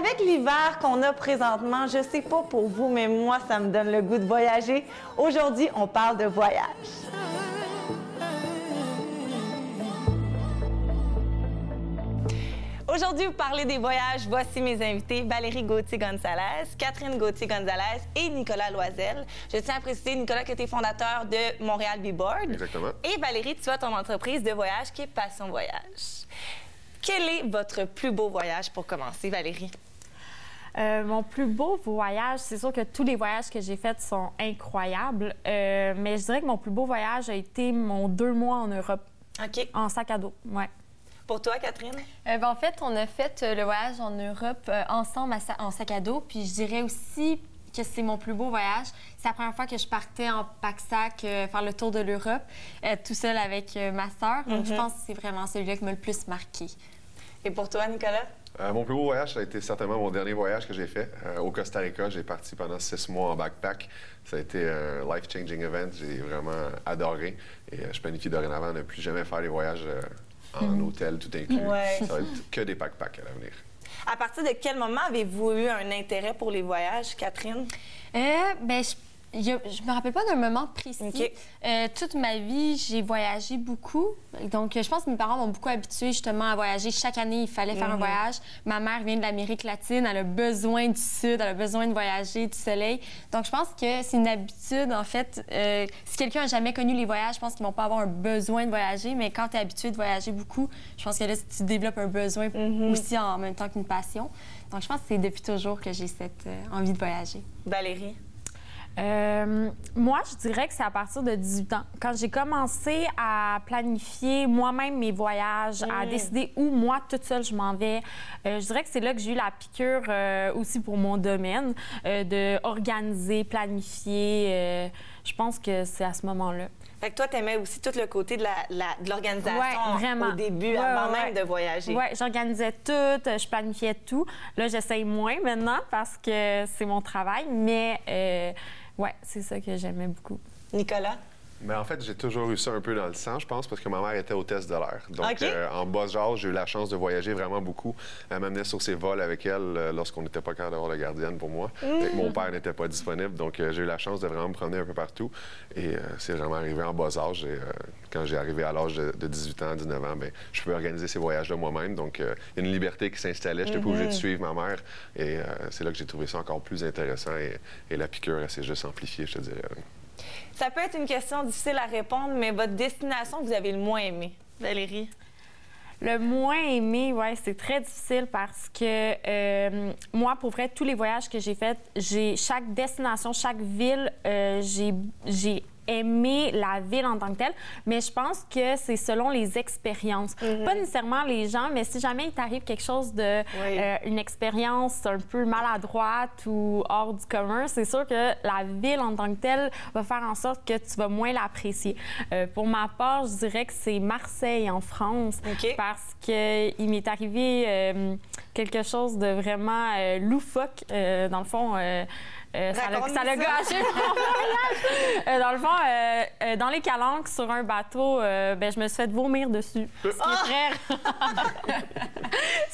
avec l'hiver qu'on a présentement, je sais pas pour vous, mais moi, ça me donne le goût de voyager. Aujourd'hui, on parle de voyage. Aujourd'hui, vous parlez des voyages. Voici mes invités, Valérie Gauthier-Gonzalez, Catherine Gauthier-Gonzalez et Nicolas Loisel. Je tiens à préciser, Nicolas, que tu es fondateur de Montréal Be-Board. Exactement. Et Valérie, tu as ton entreprise de voyage qui est Passion Voyage. Quel est votre plus beau voyage pour commencer, Valérie? Mon plus beau voyage, c'est sûr que tous les voyages que j'ai faits sont incroyables, mais je dirais que mon plus beau voyage a été mon 2 mois en Europe. OK. En sac à dos, ouais. Pour toi, Catherine? En fait, on a fait le voyage en Europe ensemble en sac à dos. Puis je dirais aussi que c'est mon plus beau voyage. C'est la première fois que je partais en pack-sac faire le tour de l'Europe, tout seul avec ma sœur. Donc, je pense que c'est vraiment celui-là qui m'a le plus marqué. Et pour toi, Nicolas? Mon plus beau voyage, ça a été certainement mon dernier voyage que j'ai fait. Au Costa Rica, j'ai parti pendant 6 mois en backpack. Ça a été un life-changing event. J'ai vraiment adoré. Et je planifie dorénavant de ne plus jamais faire des voyages en hôtel, tout inclus. Ouais. Ça va être que des backpacks à l'avenir. À partir de quel moment avez-vous eu un intérêt pour les voyages, Catherine? Je me rappelle pas d'un moment précis. Okay. Toute ma vie, j'ai voyagé beaucoup. Donc, je pense que mes parents m'ont beaucoup habituée justement à voyager. Chaque année, il fallait faire un voyage. Ma mère vient de l'Amérique latine. Elle a besoin du Sud. Elle a besoin de voyager, du soleil. Donc, je pense que c'est une habitude, en fait. Si quelqu'un n'a jamais connu les voyages, je pense qu'ils vont pas avoir un besoin de voyager. Mais quand tu es habitué de voyager beaucoup, je pense que là, tu développes un besoin aussi en même temps qu'une passion. Donc, je pense que c'est depuis toujours que j'ai cette envie de voyager. Valérie? Moi, je dirais que c'est à partir de 18 ans. Quand j'ai commencé à planifier moi-même mes voyages, à décider où, moi, toute seule, je m'en vais, je dirais que c'est là que j'ai eu la piqûre aussi pour mon domaine, de organiser, planifier. Je pense que c'est à ce moment-là. Fait que toi, t'aimais aussi tout le côté de l'organisation vraiment. Au début, avant même de voyager. Oui, j'organisais tout, je planifiais tout. Là, j'essaye moins maintenant parce que c'est mon travail, mais ouais, c'est ça que j'aimais beaucoup. Nicolas? Mais en fait, j'ai toujours eu ça un peu dans le sang, je pense, parce que ma mère était hôtesse de l'air. Donc, en bas âge, j'ai eu la chance de voyager vraiment beaucoup. Elle m'amenait sur ses vols avec elle lorsqu'on n'était pas capable d'avoir de gardienne pour moi. Mon père n'était pas disponible, donc j'ai eu la chance de vraiment me promener un peu partout. Et c'est vraiment arrivé en bas âge. Et, quand j'ai arrivé à l'âge de 18 ans, 19 ans, bien, je pouvais organiser ces voyages-là moi-même. Donc, il y a une liberté qui s'installait. Je n'étais pas obligé de suivre ma mère. Et c'est là que j'ai trouvé ça encore plus intéressant. Et la piqûre, elle s'est juste amplifiée, je te dirais. Ça peut être une question difficile à répondre, mais votre destination que vous avez le moins aimée, Valérie? Le moins aimé, oui, c'est très difficile parce que moi, pour vrai, tous les voyages que j'ai faits, chaque destination, chaque ville, j'ai aimé la ville en tant que telle, mais je pense que c'est selon les expériences. Pas nécessairement les gens, mais si jamais il t'arrive quelque chose de... une expérience un peu maladroite ou hors du commun, c'est sûr que la ville en tant que telle va faire en sorte que tu vas moins l'apprécier. Pour ma part, je dirais que c'est Marseille en France, parce qu'il m'est arrivé quelque chose de vraiment loufoque. Dans le fond... ça l'a gâché mon voyage. Dans le fond, dans les calanques, sur un bateau, je me suis fait vomir dessus. Ce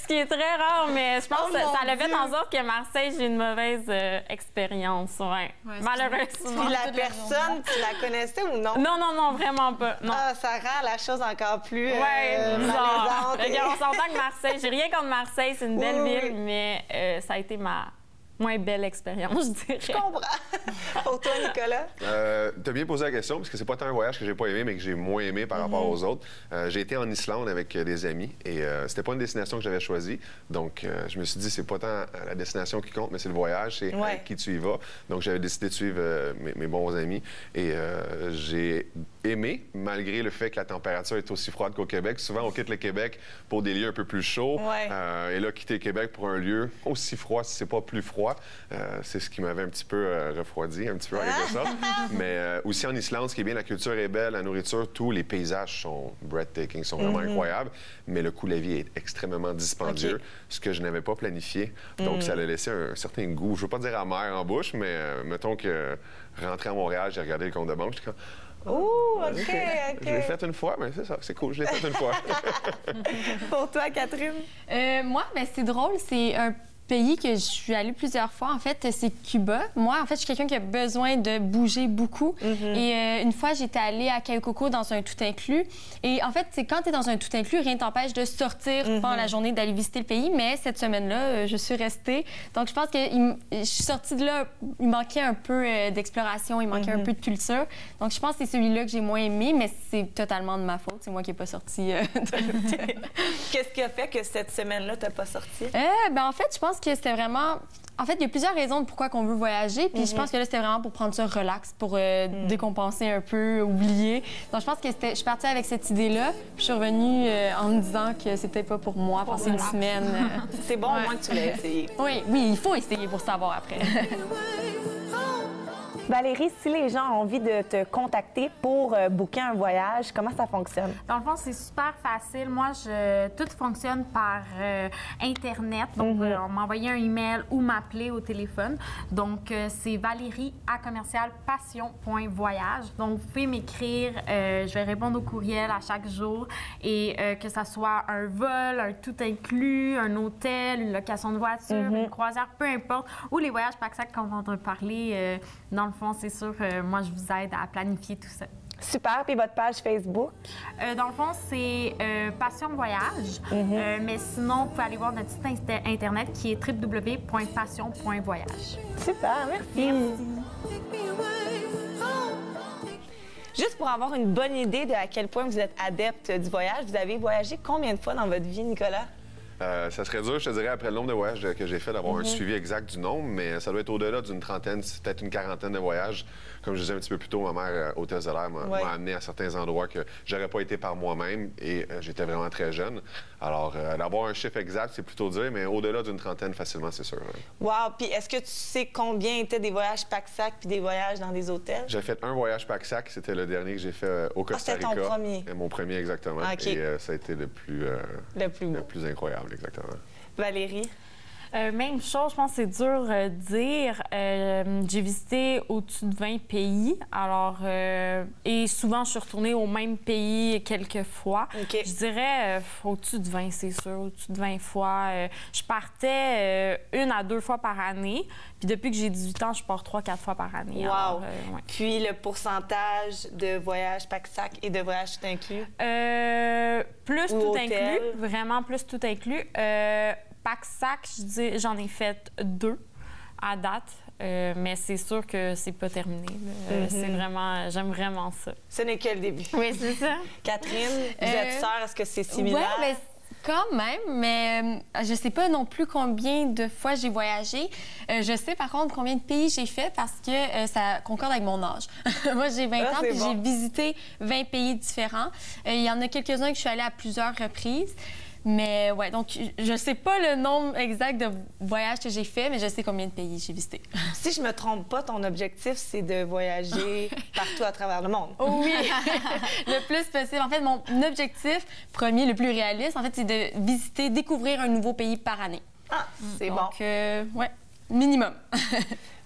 qui est très rare, mais je pense que ça l'a fait en sorte que Marseille, j'ai une mauvaise expérience. Ouais. Malheureusement. Puis la personne, tu la connaissais ou non? Non, vraiment pas. Non. Ah, ça rend la chose encore plus bizarre. malaisante. On s'entend que Marseille, j'ai rien contre Marseille, c'est une belle ville, mais ça a été ma moins belle expérience, je dirais. Je comprends. Pour toi, Nicolas? Tu as bien posé la question, parce que c'est pas tant un voyage que j'ai pas aimé, mais que j'ai moins aimé par rapport aux autres. J'ai été en Islande avec des amis et c'était pas une destination que j'avais choisie. Donc, je me suis dit, c'est pas tant la destination qui compte, mais c'est le voyage, c'est avec qui tu y vas. Donc, j'avais décidé de suivre mes bons amis et j'ai aimé, malgré le fait que la température est aussi froide qu'au Québec. Souvent, on quitte le Québec pour des lieux un peu plus chauds. Et là, quitter le Québec pour un lieu aussi froid, si c'est pas plus froid, c'est ce qui m'avait un petit peu refroidi, un petit peu en quelque sorte. Mais aussi en Islande, ce qui est bien, la culture est belle, la nourriture, tous les paysages sont breathtaking, sont vraiment incroyables. Mais le coût de la vie est extrêmement dispendieux, ce que je n'avais pas planifié. Donc, ça a laissé un certain goût, je veux pas dire amer en bouche, mais mettons que rentrer à Montréal, j'ai regardé le compte de banque, j'étais comme... Oh, OK. Je l'ai fait une fois, mais c'est ça, c'est cool, je l'ai fait une fois. Pour toi, Catherine? Moi, c'est drôle, c'est pays que je suis allée plusieurs fois, en fait, c'est Cuba. Moi, en fait, je suis quelqu'un qui a besoin de bouger beaucoup. Et une fois, j'étais allée à Cayo Coco dans un tout inclus. Et en fait, c'est quand tu es dans un tout inclus, rien ne t'empêche de sortir pendant la journée, d'aller visiter le pays. Mais cette semaine-là, je suis restée. Donc, je pense que je suis sortie de là, il manquait un peu d'exploration, il manquait un peu de culture. Donc, je pense que c'est celui-là que j'ai moins aimé, mais c'est totalement de ma faute. C'est moi qui n'ai pas sorti de l'hôtel. Qu'est-ce qui a fait que cette semaine-là, tu n'as pas sorti? En fait, je pense que c'était vraiment... En fait, il y a plusieurs raisons de pourquoi on veut voyager. Puis je pense que là, c'était vraiment pour prendre ça relax, pour décompenser un peu, oublier. Donc, je pense que je suis partie avec cette idée-là. Puis je suis revenue en me disant que c'était pas pour moi, passer une semaine. C'est bon au moins que tu l'aies essayé. Oui, il faut essayer pour savoir après. Valérie, si les gens ont envie de te contacter pour booker un voyage, comment ça fonctionne? Dans le fond, c'est super facile. Moi, tout fonctionne par Internet. Donc, on m'envoyait un email ou m'appeler au téléphone. Donc, c'est valérie@passion.voyage. Donc, vous pouvez m'écrire. Je vais répondre au courriel à chaque jour. Et que ça soit un vol, un tout inclus, un hôtel, une location de voiture, une croisière, peu importe. Ou les voyages Pack-Sac qu'on va entendre parler. Dans le fond, c'est sûr, moi, je vous aide à planifier tout ça. Super. Puis votre page Facebook? Dans le fond, c'est Passion Voyage. Mais sinon, vous pouvez aller voir notre site Internet qui est www.passion.voyage. Super, merci. Juste pour avoir une bonne idée de à quel point vous êtes adepte du voyage, vous avez voyagé combien de fois dans votre vie, Nicolas? Ça serait dur, je te dirais, après le nombre de voyages que j'ai fait, d'avoir un suivi exact du nombre, mais ça doit être au-delà d'une trentaine, peut-être une quarantaine de voyages. Comme je disais un petit peu plus tôt, ma mère, hôtesse de l'air, m'a amené à certains endroits que j'aurais pas été par moi-même et j'étais vraiment très jeune. Alors, d'avoir un chiffre exact, c'est plutôt dur, mais au-delà d'une trentaine, facilement, c'est sûr. Wow! Puis est-ce que tu sais combien étaient des voyages Pack-Sac puis des voyages dans des hôtels? J'ai fait un voyage Pack-Sac, c'était le dernier que j'ai fait au Costa Rica. C'était ton premier? Mon premier, exactement. Okay. Et ça a été le plus incroyable, exactement. Valérie? Même chose, je pense que c'est dur de dire. J'ai visité au-dessus de 20 pays. Alors, et souvent, je suis retournée au même pays quelques fois. Okay. Je dirais au-dessus de 20, c'est sûr. Au-dessus de 20 fois. Je partais 1 à 2 fois par année. Puis depuis que j'ai 18 ans, je pars 3-4 fois par année. Wow! Alors, Puis le pourcentage de voyages Pack-Sac et de voyages tout inclus? Plus ou tout hôtel? inclus. Vraiment plus tout inclus. Pack-Sac, j'en ai fait 2 à date, mais c'est sûr que c'est pas terminé. C'est vraiment, j'aime vraiment ça. Ce n'est que le début. Oui, c'est ça. Catherine, vous êtes sœur, est-ce que c'est similaire? Oui, mais quand même, mais je sais pas non plus combien de fois j'ai voyagé. Je sais par contre combien de pays j'ai fait parce que ça concorde avec mon âge. Moi, j'ai 20 ans puis j'ai visité 20 pays différents. Il y en a quelques-uns que je suis allée à plusieurs reprises. Mais ouais, donc je sais pas le nombre exact de voyages que j'ai fait, mais je sais combien de pays j'ai visité. Si je me trompe pas, ton objectif, c'est de voyager partout à travers le monde. Oui, le plus possible. En fait, mon objectif premier, le plus réaliste, en fait, c'est de visiter, découvrir un nouveau pays par année. Ah, c'est bon. Donc, ouais, minimum.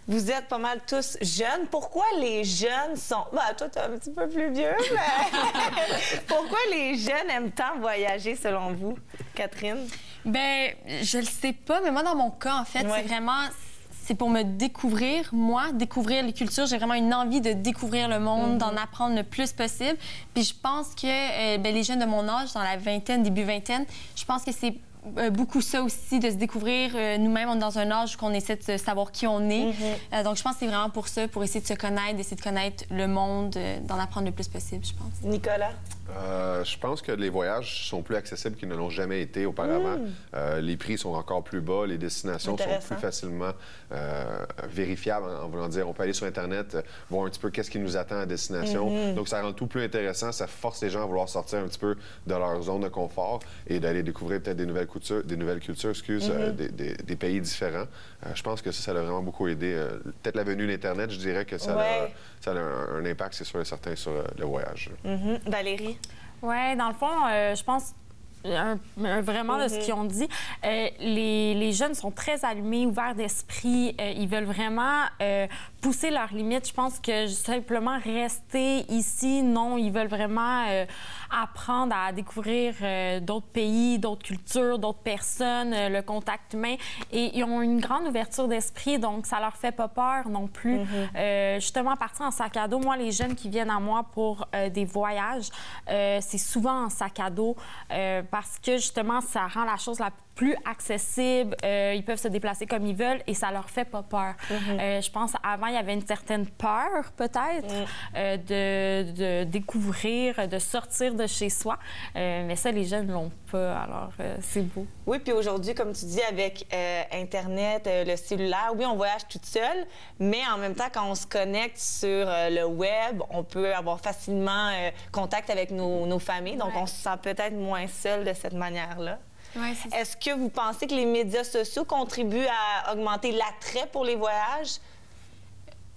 Vous êtes pas mal tous jeunes. Pourquoi les jeunes sont... Ben, toi, t'es un petit peu plus vieux, mais... Pourquoi les jeunes aiment tant voyager, selon vous, Catherine? Bien, je le sais pas, mais moi, dans mon cas, en fait, c'est vraiment... C'est pour me découvrir, moi, découvrir les cultures. J'ai vraiment une envie de découvrir le monde, d'en apprendre le plus possible. Puis je pense que les jeunes de mon âge, dans la vingtaine, début vingtaine, je pense que c'est beaucoup ça aussi, de se découvrir nous-mêmes. On est dans un âge où on essaie de savoir qui on est. Donc, je pense que c'est vraiment pour ça, pour essayer de se connaître, d'essayer de connaître le monde, d'en apprendre le plus possible, je pense. Nicolas? Je pense que les voyages sont plus accessibles qu'ils ne l'ont jamais été auparavant. Les prix sont encore plus bas, les destinations sont plus facilement vérifiables, en voulant dire. On peut aller sur Internet, voir un petit peu qu'est-ce qui nous attend à destination. Donc, ça rend tout plus intéressant. Ça force les gens à vouloir sortir un petit peu de leur zone de confort et d'aller découvrir peut-être des nouvelles cultures, des pays différents. Je pense que ça a vraiment beaucoup aidé. Peut-être la venue d'Internet, je dirais que ça a un impact, c'est sûr et certain, sur le voyage. Valérie? Oui, dans le fond, je pense vraiment de ce qu'ils ont dit. Les jeunes sont très allumés, ouverts d'esprit. Ils veulent vraiment pousser leurs limites. Je pense que simplement rester ici, non, ils veulent vraiment apprendre à découvrir d'autres pays, d'autres cultures, d'autres personnes, le contact humain. Et ils ont une grande ouverture d'esprit, donc ça leur fait pas peur non plus. Justement, partir en sac à dos, moi, les jeunes qui viennent à moi pour des voyages, c'est souvent en sac à dos parce que, justement, ça rend la chose la plus accessible. Ils peuvent se déplacer comme ils veulent et ça leur fait pas peur. Je pense avant il y avait une certaine peur peut-être de découvrir, de sortir de chez soi. Mais ça, les jeunes l'ont pas. Alors, c'est beau. Oui, puis aujourd'hui, comme tu dis, avec Internet, le cellulaire, oui, on voyage toute seule, mais en même temps, quand on se connecte sur le web, on peut avoir facilement contact avec nos familles. Donc, on se sent peut-être moins seul de cette manière-là. Ouais, Est-ce que vous pensez que les médias sociaux contribuent à augmenter l'attrait pour les voyages?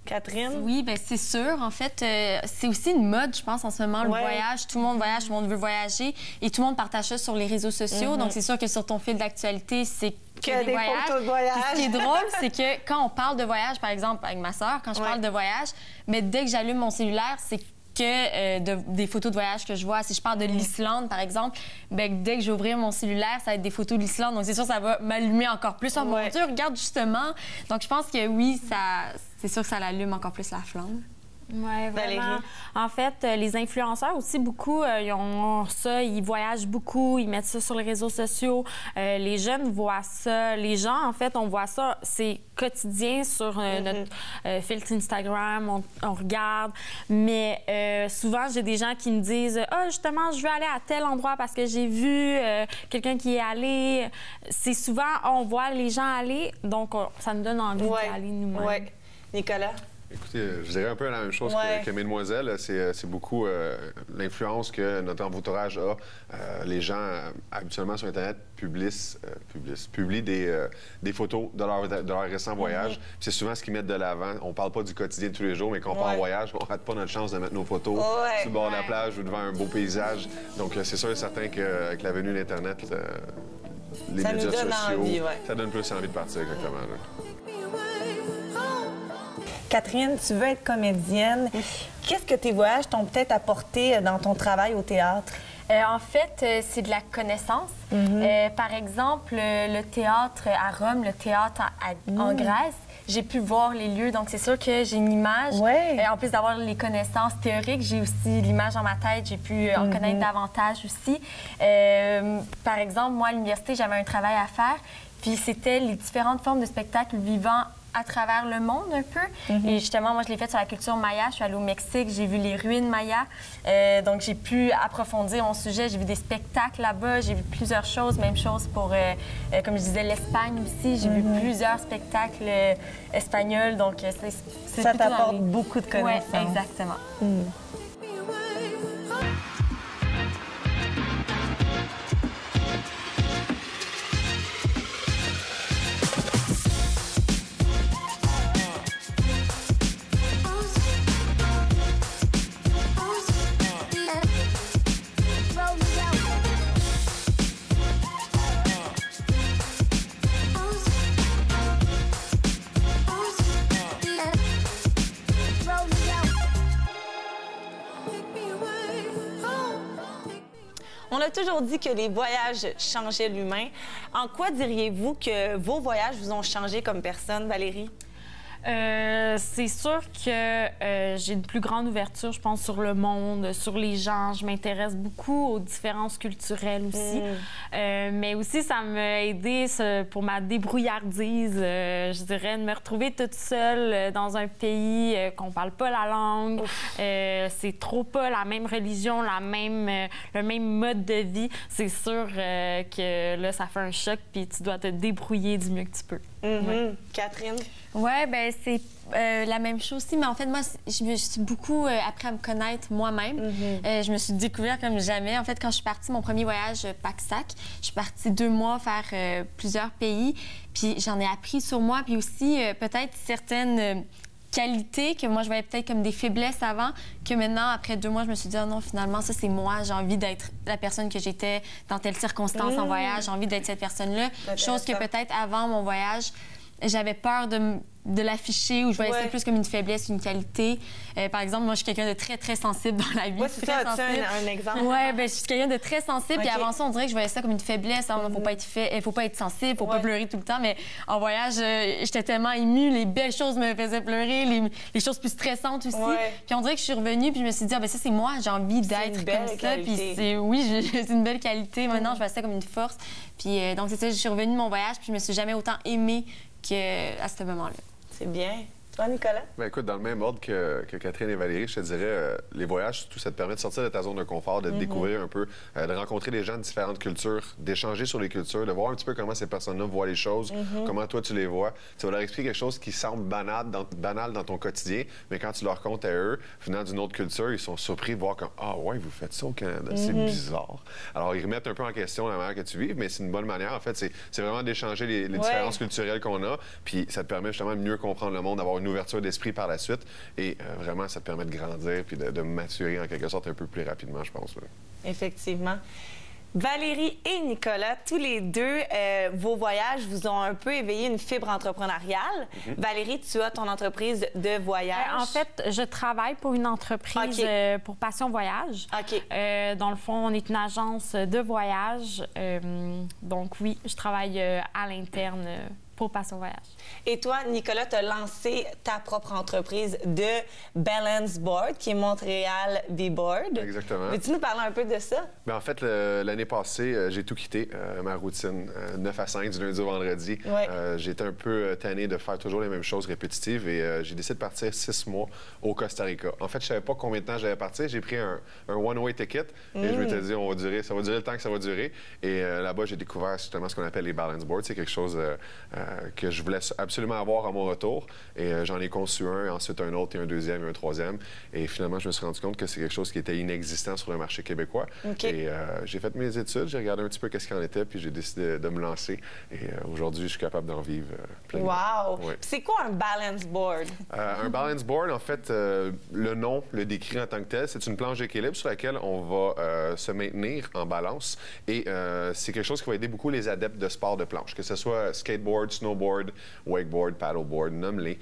Catherine? Oui, bien c'est sûr. En fait, c'est aussi une mode, je pense, en ce moment, le voyage. Tout le monde voyage, tout le monde veut voyager et tout le monde partage ça sur les réseaux sociaux. Donc, c'est sûr que sur ton fil d'actualité, c'est que des photos de voyage. Puis, ce qui est drôle, c'est que quand on parle de voyage, par exemple, avec ma sœur, quand je parle de voyage, mais dès que j'allume mon cellulaire, c'est que des photos de voyage que je vois. Si je parle de l'Islande, par exemple, bien, dès que j'ouvrirai mon cellulaire, ça va être des photos de l'Islande. Donc, c'est sûr, ça va m'allumer encore plus. Oh mon Dieu, regarde justement. Donc, je pense que oui, c'est sûr que ça l'allume encore plus la flamme. Oui, vraiment. En fait, les influenceurs aussi, beaucoup, ils ont ça, ils voyagent beaucoup, ils mettent ça sur les réseaux sociaux. Les jeunes voient ça. Les gens, en fait, on voit ça, c'est quotidien sur notre filtre Instagram, on regarde. Mais souvent, j'ai des gens qui me disent « Ah, justement, je veux aller à tel endroit parce que j'ai vu quelqu'un qui est allé. » C'est souvent, on voit les gens aller, donc ça nous donne envie d'y aller nous-mêmes. Oui. Nicolas? Écoutez, je dirais un peu la même chose que Mesdemoiselles. C'est beaucoup l'influence que notre entourage a. Les gens, habituellement, sur Internet, publient des photos de leur récent voyage. C'est souvent ce qu'ils mettent de l'avant. On parle pas du quotidien de tous les jours, mais quand on part en voyage, on rate pas notre chance de mettre nos photos sur le bord de la plage ou devant un beau paysage. Donc, c'est sûr et certain qu'avec la venue d'Internet, les médias sociaux, ça donne plus envie de partir, exactement. Là. Catherine, tu veux être comédienne. Qu'est-ce que tes voyages t'ont peut-être apporté dans ton travail au théâtre? En fait, c'est de la connaissance. Par exemple, le théâtre à Rome, le théâtre en Grèce, j'ai pu voir les lieux, donc c'est sûr que j'ai une image. En plus d'avoir les connaissances théoriques, j'ai aussi l'image dans ma tête, j'ai pu en connaître davantage aussi. Par exemple, moi, à l'université, j'avais un travail à faire, puis c'était les différentes formes de spectacles vivants à travers le monde un peu. Et justement, moi, je l'ai fait sur la culture maya. Je suis allée au Mexique, j'ai vu les ruines mayas. Donc, j'ai pu approfondir mon sujet. J'ai vu des spectacles là-bas, j'ai vu plusieurs choses. Même chose pour, comme je disais, l'Espagne aussi. J'ai vu plusieurs spectacles espagnols. Donc, ça t'apporte beaucoup de connaissances. Oui, exactement. On a toujours dit que les voyages changeaient l'humain. En quoi diriez-vous que vos voyages vous ont changé comme personne, Valérie? C'est sûr que j'ai une plus grande ouverture, je pense, sur le monde, sur les gens. Je m'intéresse beaucoup aux différences culturelles aussi. Mais aussi, ça m'a aidé pour ma débrouillardise, je dirais, de me retrouver toute seule dans un pays qu'on parle pas la langue. C'est trop pas la même religion, le même mode de vie. C'est sûr que là, ça fait un choc, puis tu dois te débrouiller du mieux que tu peux. Catherine? Oui, bien, c'est la même chose aussi. Mais en fait, moi, je me suis beaucoup appris à me connaître moi-même. Je me suis découverte comme jamais. En fait, quand je suis partie, mon premier voyage pack-sac, je suis partie 2 mois faire plusieurs pays. Puis j'en ai appris sur moi. Puis aussi, peut-être certaines qualités que moi, je voyais peut-être comme des faiblesses avant, que maintenant, après 2 mois, je me suis dit, oh non, finalement, ça, c'est moi. J'ai envie d'être la personne que j'étais dans telle circonstance en voyage. J'ai envie d'être cette personne-là. Chose que peut-être avant mon voyage, j'avais peur de l'afficher ou je voyais ça plus comme une faiblesse, une qualité. Par exemple, moi, je suis quelqu'un de très, très sensible dans la vie. Oui, c'est ça. As-tu un exemple? Oui, bien, je suis quelqu'un de très sensible. Puis avant ça, on dirait que je voyais ça comme une faiblesse. Il ne faut pas être sensible, il ne faut pas pleurer tout le temps. Mais en voyage, j'étais tellement émue. Les belles choses me faisaient pleurer, les choses plus stressantes aussi. Puis on dirait que je suis revenue, puis je me suis dit, ah, ben ça, c'est moi. J'ai envie d'être comme ça. Puis c'est une belle qualité. Maintenant, je vois ça comme une force. Puis donc, c'est ça, je suis revenue de mon voyage, puis je me suis jamais autant aimée qu'à ce moment-là. C'est bien. Toi, Nicolas? Bien, écoute, dans le même ordre que Catherine et Valérie, je te dirais, les voyages, surtout, ça te permet de sortir de ta zone de confort, de te découvrir un peu, de rencontrer des gens de différentes cultures, d'échanger sur les cultures, de voir un petit peu comment ces personnes-là voient les choses, comment toi, tu les vois. Tu vas leur expliquer quelque chose qui semble banal dans ton quotidien, mais quand tu leur racontes à eux, venant d'une autre culture, ils sont surpris de voir comme « Ah ouais, vous faites ça au Canada, c'est bizarre. » Alors, ils remettent un peu en question la manière que tu vis, mais c'est une bonne manière. En fait, c'est vraiment d'échanger les différences culturelles qu'on a, puis ça te permet justement de mieux comprendre le monde, d'avoir une ouverture d'esprit par la suite. Et vraiment, ça te permet de grandir puis de maturer en quelque sorte un peu plus rapidement, je pense. Là. Effectivement. Valérie et Nicolas, tous les deux, vos voyages vous ont un peu éveillé une fibre entrepreneuriale. Valérie, tu as ton entreprise de voyage. En fait, je travaille pour une entreprise pour Passion Voyage. Dans le fond, on est une agence de voyage. Donc oui, je travaille à l'interne pour Passion Voyage. Et toi, Nicolas, tu as lancé ta propre entreprise de Balance Board, qui est Montréal B-Board. Exactement. Veux-tu nous parler un peu de ça? Bien, en fait, l'année passée, j'ai tout quitté, ma routine, 9 à 5 du lundi au vendredi. J'étais un peu tanné de faire toujours les mêmes choses répétitives et j'ai décidé de partir 6 mois au Costa Rica. En fait, je savais pas combien de temps j'allais partir. J'ai pris un one-way ticket et je m'étais dit, ça va durer le temps que ça va durer. Et là-bas, j'ai découvert justement ce qu'on appelle les Balance Boards. C'est quelque chose que je voulais absolument avoir à mon retour. Et j'en ai conçu un, ensuite un autre, et un deuxième, et un troisième. Et finalement, je me suis rendu compte que c'est quelque chose qui était inexistant sur le marché québécois. Et j'ai fait mes études, j'ai regardé un petit peu qu'est-ce qu'il en était, puis j'ai décidé de me lancer. Et aujourd'hui, je suis capable d'en vivre pleinement. Wow! C'est quoi un balance board? Un balance board, en fait, le nom le décrit en tant que tel. C'est une planche d'équilibre sur laquelle on va se maintenir en balance. Et c'est quelque chose qui va aider beaucoup les adeptes de sport de planche, que ce soit skateboard, snowboard, wakeboard, paddleboard, nomme-les.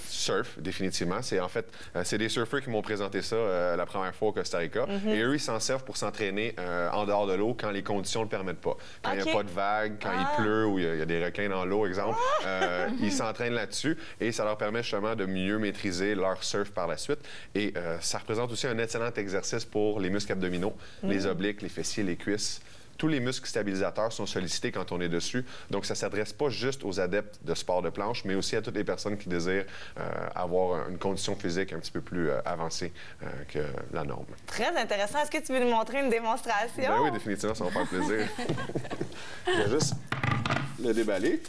Surf, définitivement. C'est en fait, c'est des surfeurs qui m'ont présenté ça la première fois au Costa Rica. Et eux, ils s'en servent pour s'entraîner en dehors de l'eau quand les conditions ne le permettent pas. Quand il n'y a pas de vagues, quand il pleut ou il y a des requins dans l'eau, exemple, ils s'entraînent là-dessus et ça leur permet justement de mieux maîtriser leur surf par la suite. Et ça représente aussi un excellent exercice pour les muscles abdominaux, les obliques, les fessiers, les cuisses. Tous les muscles stabilisateurs sont sollicités quand on est dessus. Donc, ça ne s'adresse pas juste aux adeptes de sport de planche, mais aussi à toutes les personnes qui désirent avoir une condition physique un petit peu plus avancée que la norme. Très intéressant. Est-ce que tu veux nous montrer une démonstration? Ben oui, définitivement, ça va faire plaisir. Je vais juste le déballer.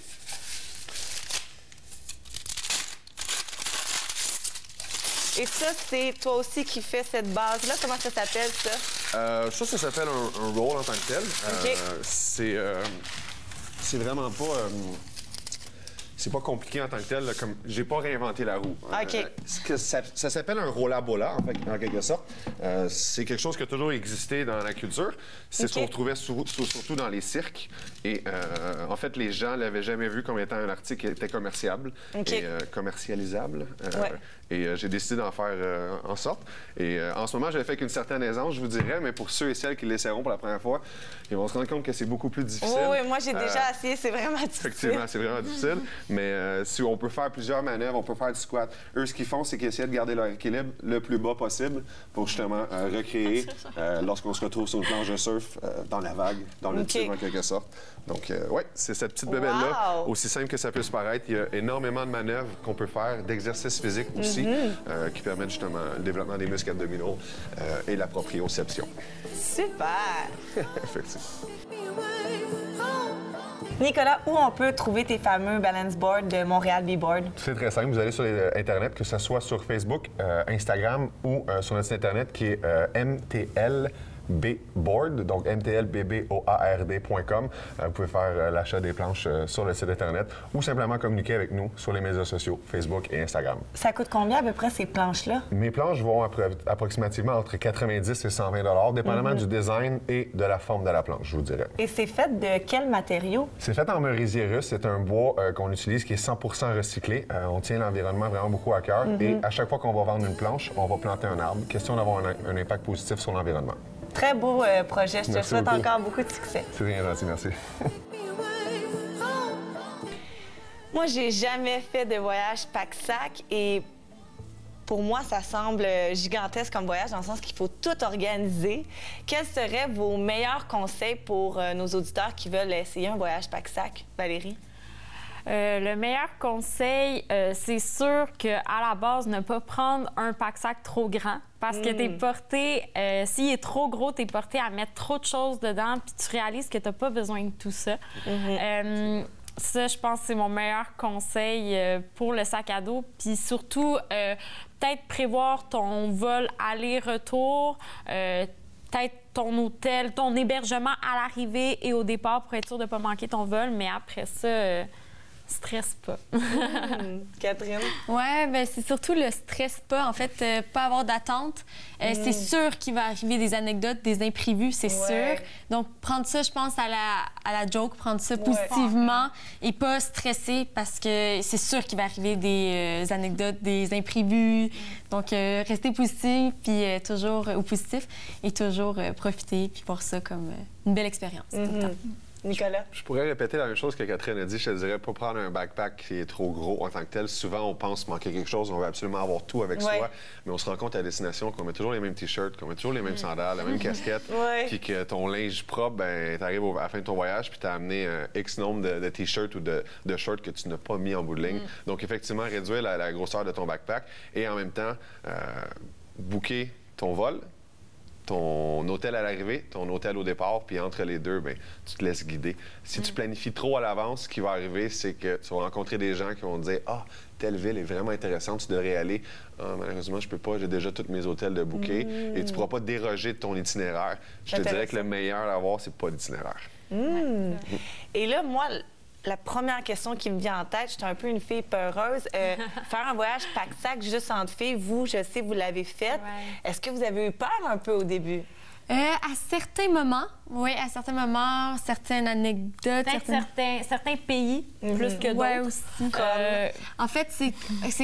Et ça, c'est toi aussi qui fais cette base-là. Comment ça s'appelle, ça? Ça s'appelle un roll en tant que tel. C'est vraiment pas... c'est pas compliqué en tant que tel. Là, comme j'ai pas réinventé la roue. Ça s'appelle un rolla-bolla, en fait, en quelque sorte. C'est quelque chose qui a toujours existé dans la culture. C'est ce qu'on retrouvait surtout dans les cirques. Et en fait, les gens l'avaient jamais vu comme étant un article qui était commerciable et commercialisable. Et j'ai décidé d'en faire en sorte. Et en ce moment, je l'ai fait avec une certaine aisance, je vous dirais, mais pour ceux et celles qui l'essaieront pour la première fois, ils vont se rendre compte que c'est beaucoup plus difficile. Oui, moi, j'ai déjà essayé, c'est vraiment difficile. Effectivement, c'est vraiment difficile. Mais si on peut faire plusieurs manœuvres, on peut faire du squat. Eux, ce qu'ils font, c'est qu'ils essaient de garder leur équilibre le plus bas possible pour justement recréer lorsqu'on se retrouve sur une planche de surf dans la vague, dans le tube en quelque sorte. Donc, oui, c'est cette petite bébelle-là. Aussi simple que ça puisse paraître, il y a énormément de manœuvres qu'on peut faire, d'exercices physiques aussi, qui permettent justement le développement des muscles abdominaux et la proprioception. Super! Effectivement. Nicolas, où on peut trouver tes fameux balance boards de Montréal B-Board? C'est très simple. Vous allez sur Internet, que ce soit sur Facebook, Instagram ou sur notre site Internet qui est MTL mtlbboard, donc mtlbboard.com. Vous pouvez faire l'achat des planches sur le site Internet ou simplement communiquer avec nous sur les médias sociaux, Facebook et Instagram. Ça coûte combien à peu près ces planches-là? Mes planches vont approximativement entre 90 et 120 dépendamment du design et de la forme de la planche, je vous dirais. Et c'est fait de quel matériau? C'est fait en merisier russe. C'est un bois qu'on utilise qui est 100% recyclé. On tient l'environnement vraiment beaucoup à cœur. Et à chaque fois qu'on va vendre une planche, on va planter un arbre. Question d'avoir un impact positif sur l'environnement. Très beau projet. Je te souhaite encore beaucoup de succès. C'est bien gentil, merci. Moi, j'ai jamais fait de voyage pack-sac et pour moi, ça semble gigantesque comme voyage dans le sens qu'il faut tout organiser. Quels seraient vos meilleurs conseils pour nos auditeurs qui veulent essayer un voyage pack-sac, Valérie? Le meilleur conseil, c'est sûr qu'à la base, ne pas prendre un pack-sac trop grand parce que t'es porté, s'il est trop gros, t'es porté à mettre trop de choses dedans puis tu réalises que t'as pas besoin de tout ça. Ça, je pense que c'est mon meilleur conseil pour le sac à dos. Puis surtout, peut-être prévoir ton vol aller-retour, peut-être ton hôtel, ton hébergement à l'arrivée et au départ pour être sûr de ne pas manquer ton vol. Mais après ça, stresse pas. Catherine? Ouais, ben c'est surtout le stress pas. En fait, pas avoir d'attente. C'est sûr qu'il va arriver des anecdotes, des imprévus, c'est sûr. Donc, prendre ça, je pense, à la joke, prendre ça positivement et pas stresser parce que c'est sûr qu'il va arriver des anecdotes, des imprévus. Donc, rester positif puis toujours au positif et toujours profiter puis voir ça comme une belle expérience tout le temps. Nicolas? Je pourrais répéter la même chose que Catherine a dit. Je te dirais, pas prendre un backpack qui est trop gros en tant que tel. Souvent, on pense manquer quelque chose, on veut absolument avoir tout avec soi, mais on se rend compte à la destination qu'on met toujours les mêmes t-shirts, qu'on met toujours les mêmes sandales, la même casquette, puis que ton linge propre, ben, t'arrives à la fin de ton voyage, puis t'as amené un X nombre de t-shirts ou de shorts que tu n'as pas mis en bout de ligne. Donc, effectivement, réduire la grosseur de ton backpack et en même temps, booker ton vol, ton hôtel à l'arrivée, ton hôtel au départ, puis entre les deux, bien, tu te laisses guider. Si tu planifies trop à l'avance, ce qui va arriver, c'est que tu vas rencontrer des gens qui vont te dire « Ah, telle ville est vraiment intéressante, tu devrais y aller. Ah, malheureusement, je peux pas, j'ai déjà tous mes hôtels de booker. Et tu pourras pas déroger de ton itinéraire. Je te dirais que le meilleur à avoir, c'est pas d'itinéraire. Et là, moi, la première question qui me vient en tête, je suis un peu une fille peureuse. Faire un voyage pack-sac juste entre filles, vous, je sais, vous l'avez fait. Est-ce que vous avez eu peur un peu au début? À certains moments, oui, à certains moments, certaines anecdotes. Certains pays, plus que d'autres. Aussi. En fait, c'est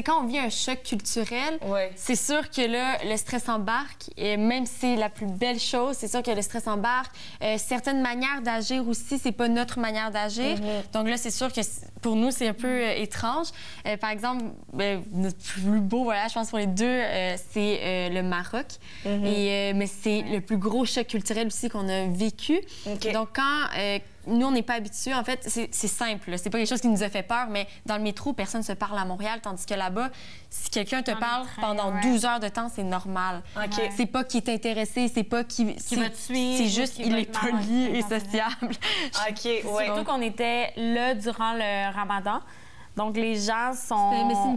quand on vit un choc culturel, c'est sûr que là, le stress embarque. Et même si c'est la plus belle chose, c'est sûr que le stress embarque. Certaines manières d'agir aussi, c'est pas notre manière d'agir. Donc là, c'est sûr que pour nous, c'est un peu étrange. Par exemple, notre plus beau voyage, je pense, pour les deux, c'est le Maroc. Mais c'est le plus gros choc culturel aussi qu'on a vécu. Donc, quand nous, on n'est pas habitués, en fait, c'est simple. C'est pas quelque chose qui nous a fait peur, mais dans le métro, personne ne se parle à Montréal, tandis que là-bas, si quelqu'un te parle pendant 12 heures de temps, c'est normal. C'est pas qu'il est intéressé, c'est pas qu'il va te suivre. C'est juste qu'il est poli et sociable. Surtout qu'on était là durant le Ramadan. Donc, les gens sont... Mais c'est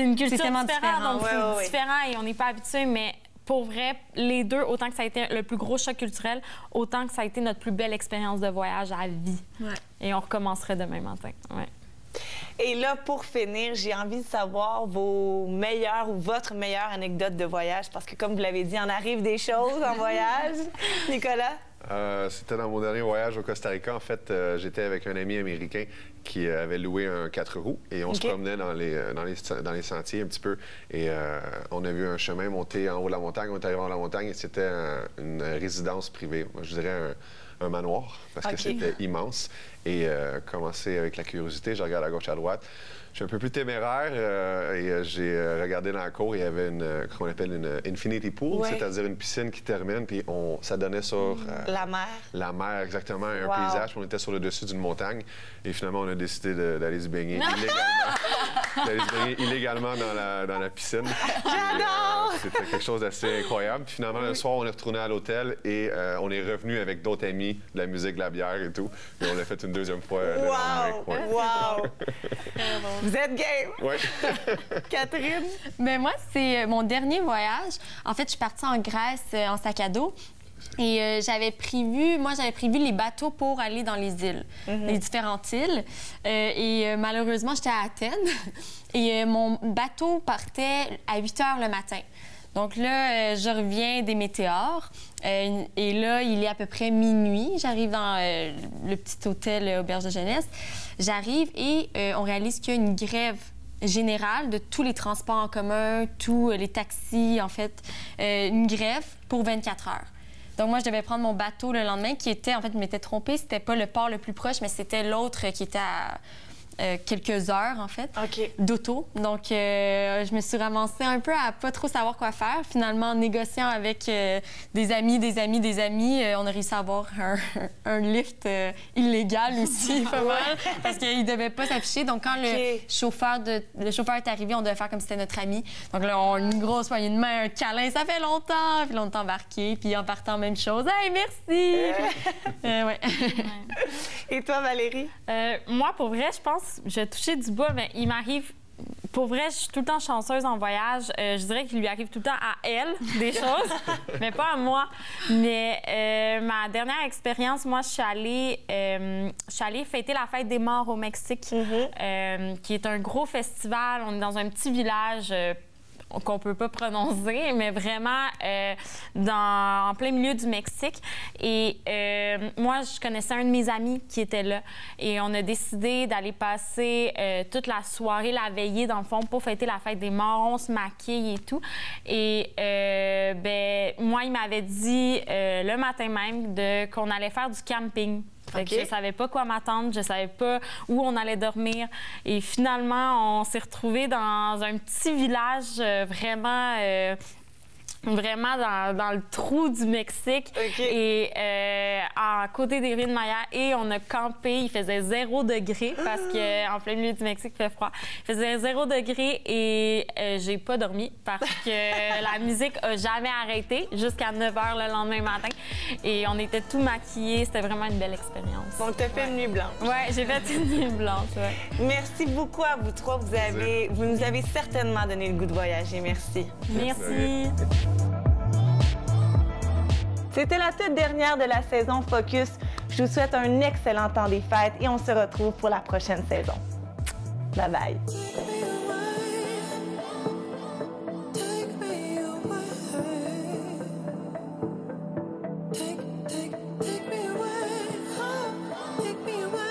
une culture différente. Donc, c'est différent et on n'est pas habitué, mais... Pour vrai, les deux, autant que ça a été le plus gros choc culturel, autant que ça a été notre plus belle expérience de voyage à vie. Et on recommencerait demain matin. Et là, pour finir, j'ai envie de savoir vos meilleures ou votre meilleure anecdote de voyage, parce que comme vous l'avez dit, il en arrive des choses en voyage. Nicolas? C'était dans mon dernier voyage au Costa Rica. En fait, j'étais avec un ami américain qui avait loué un 4 roues et on se promenait dans les sentiers un petit peu. Et on a vu un chemin monter en haut de la montagne. On est arrivé en haut de la montagne et c'était une résidence privée. Moi, je dirais un manoir parce que c'était immense. Et commencer avec la curiosité, je regarde à gauche, à droite. Je suis un peu plus téméraire et j'ai regardé dans la cour, il y avait qu'on appelle une infinity pool, c'est-à-dire une piscine qui termine, puis ça donnait sur... la mer. La mer, exactement, un paysage, puis on était sur le dessus d'une montagne. Et finalement, on a décidé d'aller se baigner illégalement dans la piscine. J'adore! C'était quelque chose d'assez incroyable. Puis finalement, le soir, on est retourné à l'hôtel et on est revenu avec d'autres amis, de la musique, de la bière et tout. Et on l'a fait une deuxième fois. Wow! Vous êtes game! Oui. Catherine? Mais moi, c'est mon dernier voyage. En fait, je suis partie en Grèce en sac à dos. Et j'avais prévu les bateaux pour aller dans les îles, les différentes îles. Malheureusement, j'étais à Athènes et mon bateau partait à 8 heures le matin. Donc là, je reviens des météores et là, il est à peu près minuit. J'arrive dans le petit hôtel Auberge de Jeunesse. J'arrive et on réalise qu'il y a une grève générale de tous les transports en commun, tous les taxis, en fait, une grève pour 24 heures. Donc moi, je devais prendre mon bateau le lendemain qui était, en fait, je m'étais trompée, c'était pas le port le plus proche, mais c'était l'autre qui était à quelques heures, en fait, d'auto. Donc, je me suis ramassée un peu à pas trop savoir quoi faire. Finalement, en négociant avec des amis, on a réussi à avoir un lift illégal aussi, pas mal, parce qu'il devait pas s'afficher. Donc, quand le chauffeur est arrivé, on devait faire comme si c'était notre ami. Donc là, on a une grosse poignée de main, un câlin, ça fait longtemps. Puis là, on est embarqué, puis en partant, même chose. Hey, merci! Ouais. Et toi, Valérie? Moi, pour vrai, je pense, je vais toucher du bois, mais il m'arrive. Pour vrai, je suis tout le temps chanceuse en voyage. Je dirais qu'il lui arrive tout le temps à elle des choses, mais pas à moi. Mais ma dernière expérience, moi, je suis allée fêter la fête des morts au Mexique, qui est un gros festival. On est dans un petit village qu'on peut pas prononcer, mais vraiment en plein milieu du Mexique. Et moi, je connaissais un de mes amis qui était là. Et on a décidé d'aller passer toute la soirée, la veillée, dans le fond, pour fêter la fête des morts. On se maquille et tout. Et moi, il m'avait dit le matin même qu'on allait faire du camping. Fait que je savais pas quoi m'attendre, je savais pas où on allait dormir. Et finalement, on s'est retrouvés dans un petit village vraiment dans le trou du Mexique et à côté des ruines Mayas. Et on a campé. Il faisait 0 degré parce qu'en plein milieu du Mexique, il fait froid. Il faisait 0 degré et j'ai pas dormi parce que la musique a jamais arrêté jusqu'à 9 h le lendemain matin. Et on était tout maquillés. C'était vraiment une belle expérience. Donc, tu as fait une nuit blanche. Oui, j'ai fait une nuit blanche. Ouais. Merci beaucoup à vous trois. Vous nous avez certainement donné le goût de voyager. Merci. Merci. C'était la toute dernière de la saison Focus. Je vous souhaite un excellent temps des fêtes et on se retrouve pour la prochaine saison. Bye bye. Take me away.